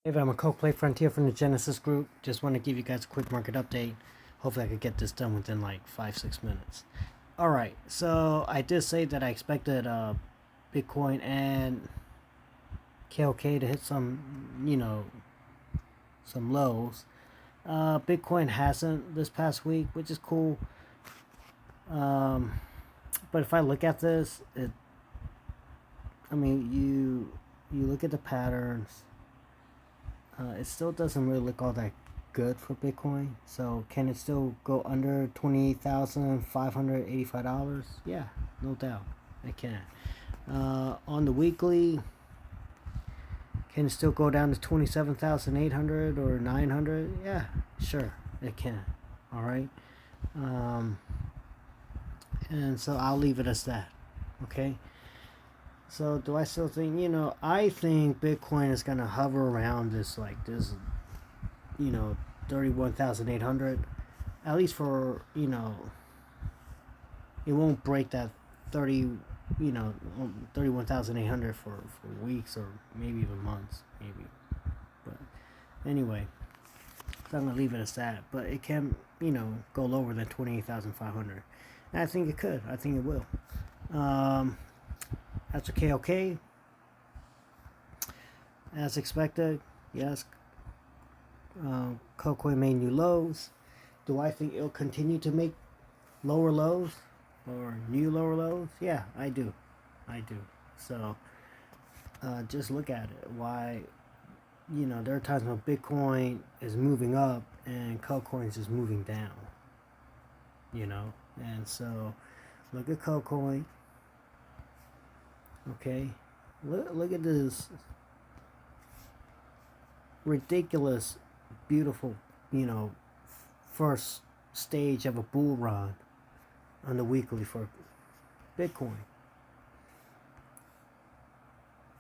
Hey, I'm a KOK Frontier from the Genesis Group. Just want to give you guys a quick market update. Hopefully, I could get this done within like 5-6 minutes. All right, so I did say that I expected Bitcoin and KOK to hit some lows. Bitcoin hasn't this past week, which is cool. Um, but if I look at this, you look at the patterns. It still doesn't really look all that good for Bitcoin. So can it still go under $20,585? Yeah, no doubt, it can. On the weekly, can it still go down to 27,800 or 900? Yeah, sure, it can. All right. Um, and so I'll leave it as that. Okay. So do I still think? I think Bitcoin is gonna hover around this 31,800, at least for, it won't break that 30 31,800 for weeks or maybe even months, maybe. But anyway, so I'm gonna leave it as that, but it can, go lower than 28,500, and I think it could. I think it will. As for KOK, as expected, yes, KOK made new lows. Do I think it'll continue to make lower lows or new lower lows? Yeah, I do. I do. So just look at it. Why, there are times when Bitcoin is moving up and KOK is just moving down. And so look at KOK. Okay, look at this ridiculous, beautiful, first stage of a bull run on the weekly for Bitcoin.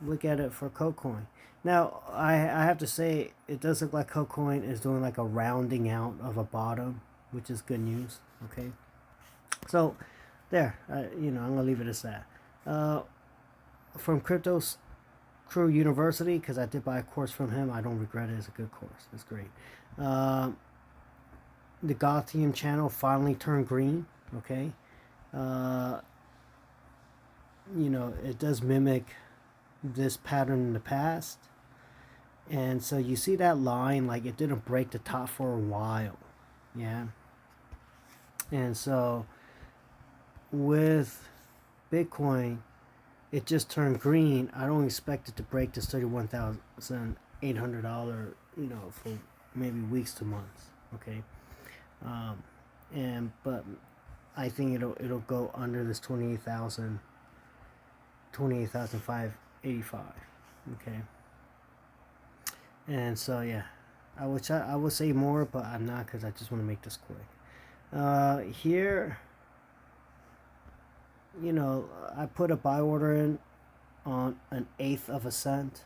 Look at it for KOK. Now, I have to say, it does look like KOK is doing like a rounding out of a bottom, which is good news. Okay, so there, I'm gonna leave it as that. From Crypto's Crew University, because I did buy a course from him. I don't regret it. It's a good course. It's great. The Gothium channel finally turned green. Okay. Uh, it does mimic this pattern in the past. And so you see that line, like it didn't break the top for a while. Yeah. And so with Bitcoin, it just turned green. I don't expect it to break this $31,800, for maybe weeks to months. Okay. But I think it'll go under this 28,585. Okay. And so yeah, I would say more, but I'm not, because I just want to make this quick. Here, I put a buy order in on an eighth of a cent,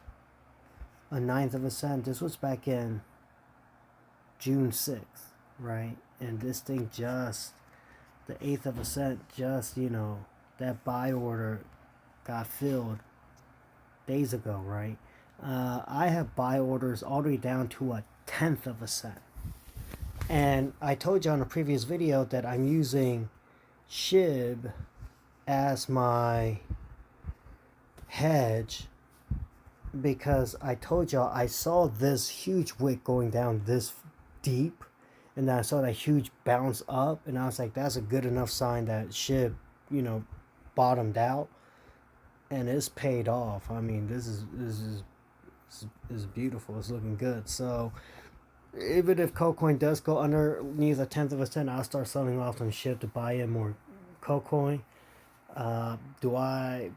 a ninth of a cent. This was back in June 6th, right? And this thing just, the eighth of a cent, just, that buy order got filled days ago, right? I have buy orders all the way down to a tenth of a cent. And I told you on a previous video that I'm using SHIB as my hedge, because I told y'all I saw this huge wick going down this deep, and then I saw that huge bounce up, and I was like, that's a good enough sign that SHIB, bottomed out, and it's paid off. I mean, this is beautiful. It's looking good. So even if KOK does go underneath a tenth of a cent, I'll start selling off some SHIB to buy in more KOK. But I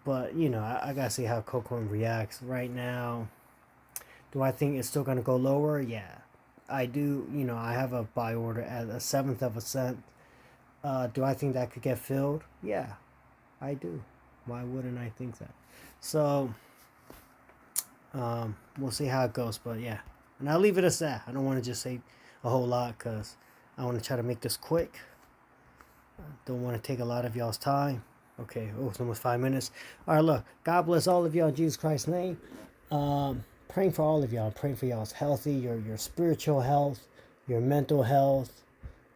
gotta see how KOK reacts right now. Do I think it's still gonna go lower? Yeah, I do. I have a buy order at a seventh of a cent. Do I think that could get filled? Yeah, I do. Why wouldn't I think that? So, we'll see how it goes. But yeah, and I'll leave it as that. I don't want to just say a whole lot, because I want to try to make this quick. Don't want to take a lot of y'all's time. Okay, it's almost 5 minutes. All right, look, God bless all of y'all in Jesus Christ's name. praying for all of y'all. I'm praying for y'all's healthy, your spiritual health, your mental health,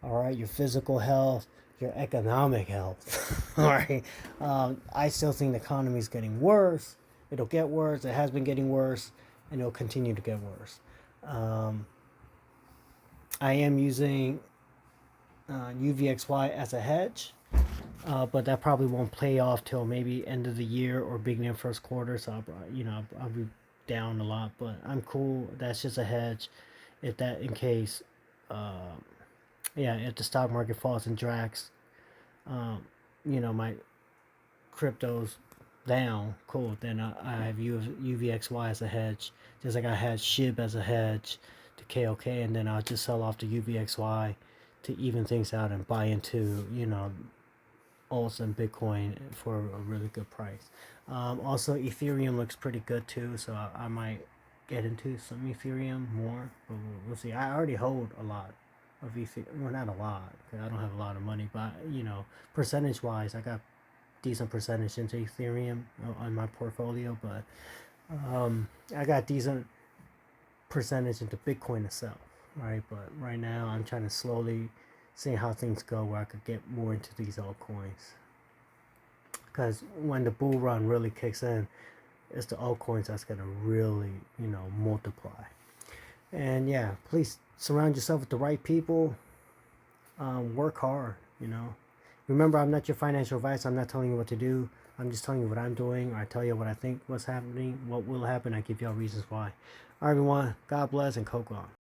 all right, your physical health, your economic health. All right. I still think the economy is getting worse. It'll get worse. It has been getting worse, and it'll continue to get worse. I am using UVXY as a hedge, but that probably won't play off till maybe end of the year or beginning of first quarter. So I'll be down a lot, but I'm cool. That's just a hedge, if that in case. If the stock market falls and drags, my cryptos down, cool. Then I have UVXY as a hedge, just like I had SHIB as a hedge to KOK, and then I'll just sell off the UVXY to even things out and buy into, alts and Bitcoin for a really good price. Also, Ethereum looks pretty good too, so I might get into some Ethereum more, but we'll see. I already hold a lot of Ethereum. Well, not a lot, because I don't have a lot of money, but percentage wise, I got decent percentage into Ethereum on my portfolio, but I got decent percentage into Bitcoin itself, right? But right now, I'm trying to slowly see how things go where I could get more into these altcoins. Because when the bull run really kicks in, it's the altcoins that's gonna really, multiply. And yeah, please surround yourself with the right people. Work hard, Remember, I'm not your financial advice. I'm not telling you what to do. I'm just telling you what I'm doing, or I tell you what I think what's happening, what will happen. I give y'all reasons why. All right, everyone. God bless and KOK on.